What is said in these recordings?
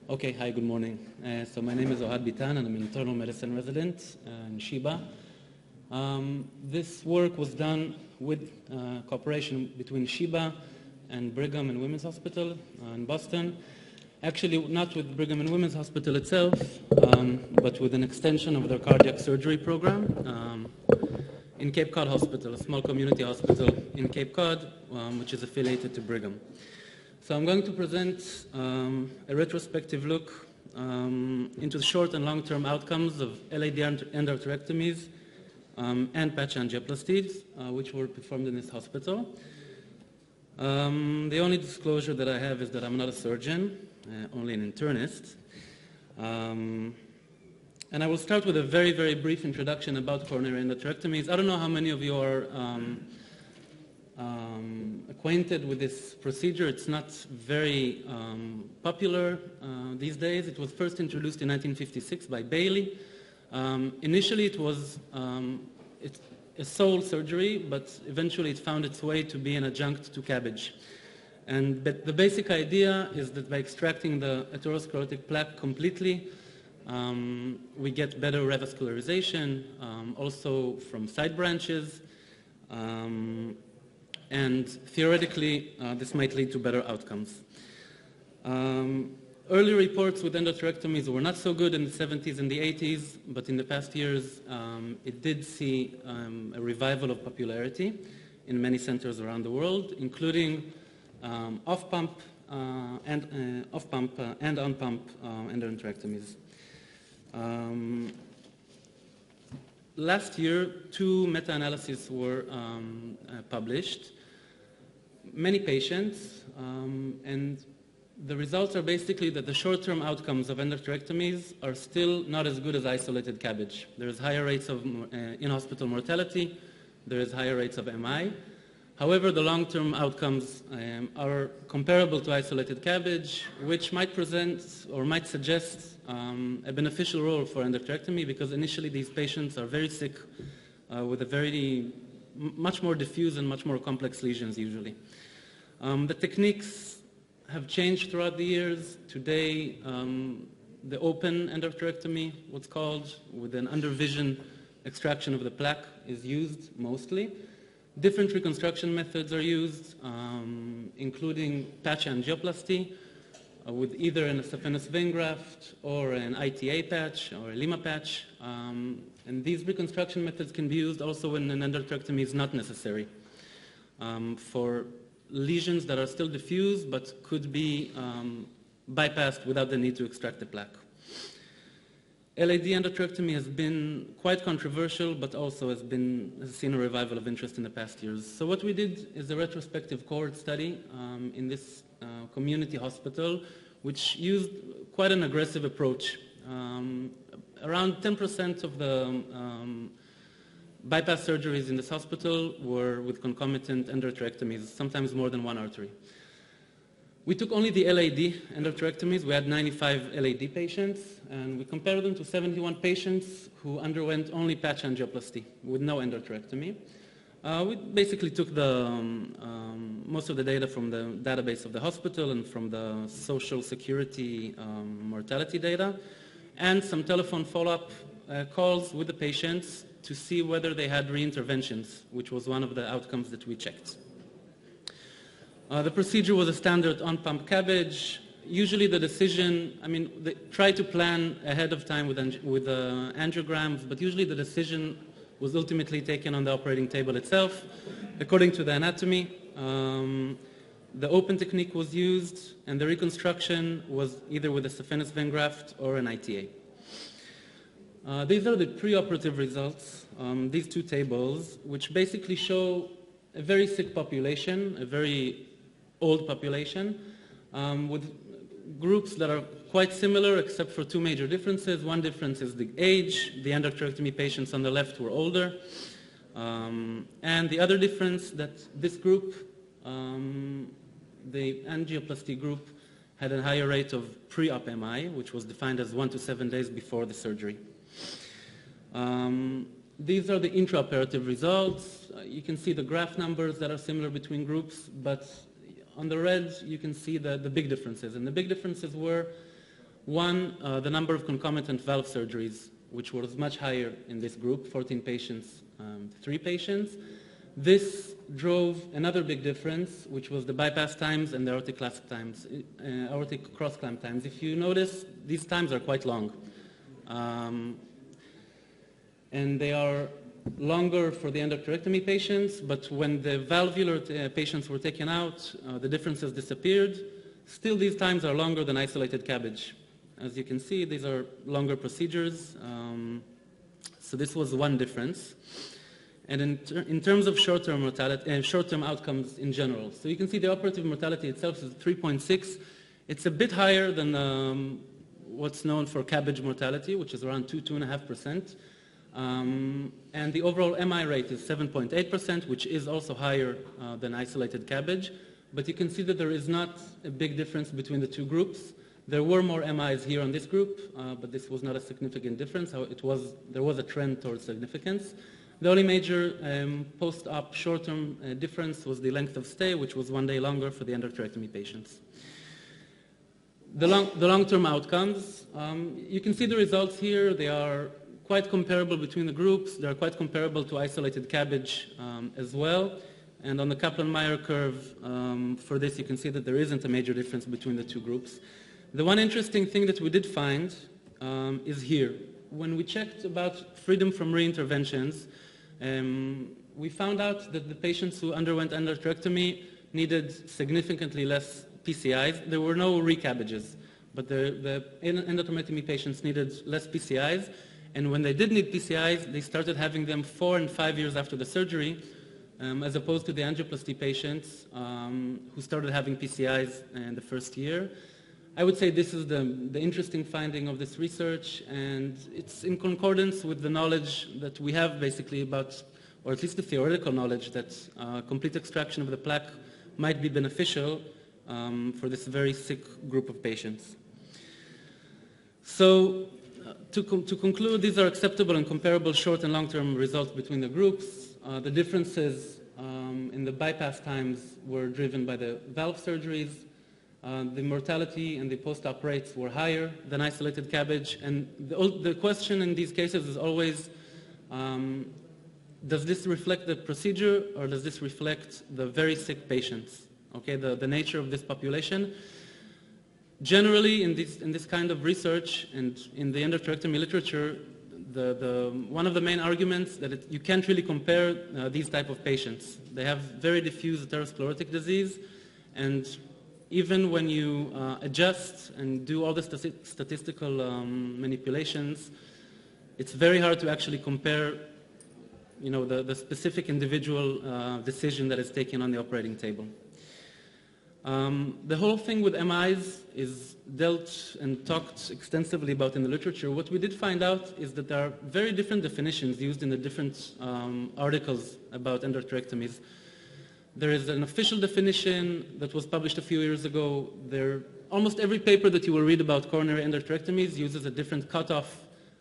Okay, hi, good morning. So my name is Ohad Bitan, and I'm an internal medicine resident in Sheba. This work was done with cooperation between Sheba and Brigham and Women's Hospital in Boston. Actually, not with Brigham and Women's Hospital itself, but with an extension of their cardiac surgery program in Cape Cod Hospital, a small community hospital in Cape Cod, which is affiliated to Brigham. So I'm going to present a retrospective look into the short and long-term outcomes of LAD endarterectomies and patch angioplasties, which were performed in this hospital. The only disclosure that I have is that I'm not a surgeon, only an internist. And I will start with a very, very brief introduction about coronary endarterectomies. I don't know how many of you are acquainted with this procedure. It's not very popular these days. It was first introduced in 1956 by Bailey. Initially it was a sole surgery, but eventually it found its way to be an adjunct to CABG. But the basic idea is that by extracting the atherosclerotic plaque completely, we get better revascularization, also from side branches, and theoretically, this might lead to better outcomes. Early reports with endarterectomies were not so good in the 70s and the 80s, but in the past years, it did see a revival of popularity in many centers around the world, including off-pump and on-pump endarterectomies. Last year, 2 meta-analyses were published. Many patients, and the results are basically that the short-term outcomes of endarterectomies are still not as good as isolated CABG. There is higher rates of in-hospital mortality, there is higher rates of MI. However, the long-term outcomes are comparable to isolated CABG, which might present or might suggest a beneficial role for endarterectomy, because initially these patients are very sick with a much more diffuse and much more complex lesions usually. The techniques have changed throughout the years. Today, the open endarterectomy, what's called, with an under-vision extraction of the plaque is used mostly. Different reconstruction methods are used, including patch angioplasty, with either an saphenous vein graft or an ITA patch or a Lima patch. And these reconstruction methods can be used also when an endarterectomy is not necessary for lesions that are still diffuse but could be bypassed without the need to extract the plaque. LAD endarterectomy has been quite controversial, but also has seen a revival of interest in the past years. So what we did is a retrospective cohort study in this community hospital, which used quite an aggressive approach. Around 10% of the bypass surgeries in this hospital were with concomitant endarterectomies, sometimes more than one artery. We took only the LAD endarterectomies. We had 95 LAD patients, and we compared them to 71 patients who underwent only patch angioplasty with no endarterectomy. We basically took most of the data from the database of the hospital and from the Social Security mortality data, and some telephone follow-up calls with the patients to see whether they had reinterventions, which was one of the outcomes that we checked. The procedure was a standard on-pump CABG. Usually the decision, they try to plan ahead of time with angiograms, but usually the decision was ultimately taken on the operating table itself. According to the anatomy, the open technique was used, and the reconstruction was either with a saphenous vein graft or an ITA. These are the preoperative results, these 2 tables, which basically show a very sick population, a very old population, with groups that are quite similar except for 2 major differences. One difference is the age. The endarterectomy patients on the left were older. And the other difference, that this group, the angioplasty group, had a higher rate of pre-op MI, which was defined as 1 to 7 days before the surgery. These are the intraoperative results. You can see the graph numbers that are similar between groups, but on the red you can see the big differences. And the big differences were One, the number of concomitant valve surgeries, which was much higher in this group, 14 patients, 3 patients. This drove another big difference, which was the bypass times and the aortic clasp times, aortic cross-clamp times. If you notice, these times are quite long. And they are longer for the endarterectomy patients, but when the valvular patients were taken out, the differences disappeared. Still, these times are longer than isolated cabbage. As you can see, these are longer procedures. So this was one difference. And in terms of short-term mortality, short-term outcomes in general. So you can see the operative mortality itself is 3.6. It's a bit higher than what's known for cabbage mortality, which is around 2.5%. And the overall MI rate is 7.8%, which is also higher than isolated cabbage. But you can see that there is not a big difference between the two groups. There were more MIs here on this group, but this was not a significant difference. There was a trend towards significance. The only major post-op short-term difference was the length of stay, which was 1 day longer for the endarterectomy patients. The long-term outcomes, you can see the results here. They are quite comparable between the groups. They are quite comparable to isolated cabbage as well. And on the Kaplan-Meier curve, for this, you can see that there isn't a major difference between the two groups. The one interesting thing that we did find is here. When we checked about freedom from reinterventions, we found out that the patients who underwent endarterectomy needed significantly less PCIs. There were no recabbages, but the endarterectomy patients needed less PCIs. And when they did need PCIs, they started having them 4 and 5 years after the surgery, as opposed to the angioplasty patients who started having PCIs in the first year. I would say this is the interesting finding of this research, and it's in concordance with the knowledge that we have basically about, or at least the theoretical knowledge, that complete extraction of the plaque might be beneficial for this very sick group of patients. So to conclude, these are acceptable and comparable short and long-term results between the groups. The differences in the bypass times were driven by the valve surgeries. The mortality and the post-op rates were higher than isolated cabbage. And the question in these cases is always, does this reflect the procedure or does this reflect the very sick patients? Okay, the nature of this population. Generally, in this kind of research and in the endarterectomy literature, one of the main arguments that you can't really compare these type of patients. They have very diffuse atherosclerotic disease, and even when you adjust and do all the statistical manipulations, it's very hard to actually compare, the specific individual decision that is taken on the operating table. The whole thing with MIs is dealt and talked extensively about in the literature. What we did find out is that there are very different definitions used in the different articles about endarterectomies. There is an official definition that was published a few years ago. Almost every paper that you will read about coronary endarterectomies uses a different cutoff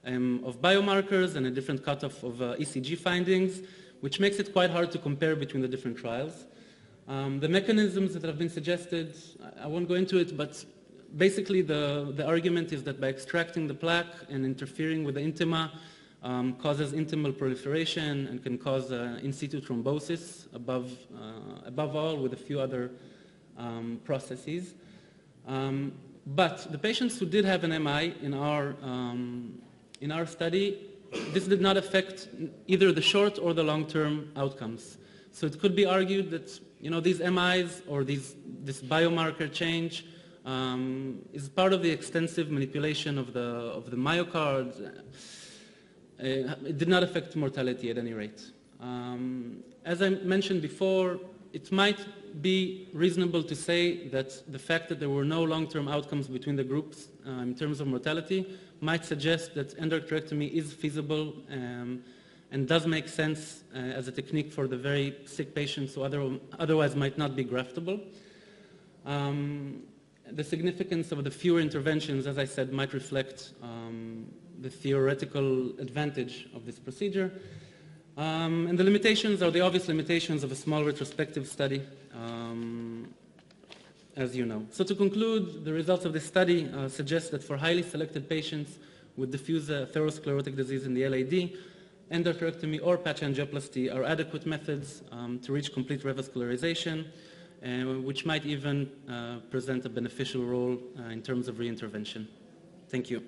of biomarkers and a different cutoff of ECG findings, which makes it quite hard to compare between the different trials. The mechanisms that have been suggested, I won't go into it, but basically the argument is that by extracting the plaque and interfering with the intima, causes intimal proliferation and can cause in situ thrombosis above all, with a few other processes. But the patients who did have an MI in our study, this did not affect either the short or the long-term outcomes. So it could be argued that these MIs or this biomarker change is part of the extensive manipulation of the myocards. It did not affect mortality at any rate. As I mentioned before, it might be reasonable to say that the fact that there were no long-term outcomes between the groups in terms of mortality might suggest that endarterectomy is feasible and does make sense as a technique for the very sick patients who otherwise might not be graftable. The significance of the fewer interventions, as I said, might reflect the theoretical advantage of this procedure. And the limitations are the obvious limitations of a small retrospective study. as you know. So to conclude, the results of this study suggest that for highly selected patients with diffuse atherosclerotic disease in the LAD, endarterectomy or patch angioplasty are adequate methods to reach complete revascularization, which might even present a beneficial role in terms of reintervention. Thank you.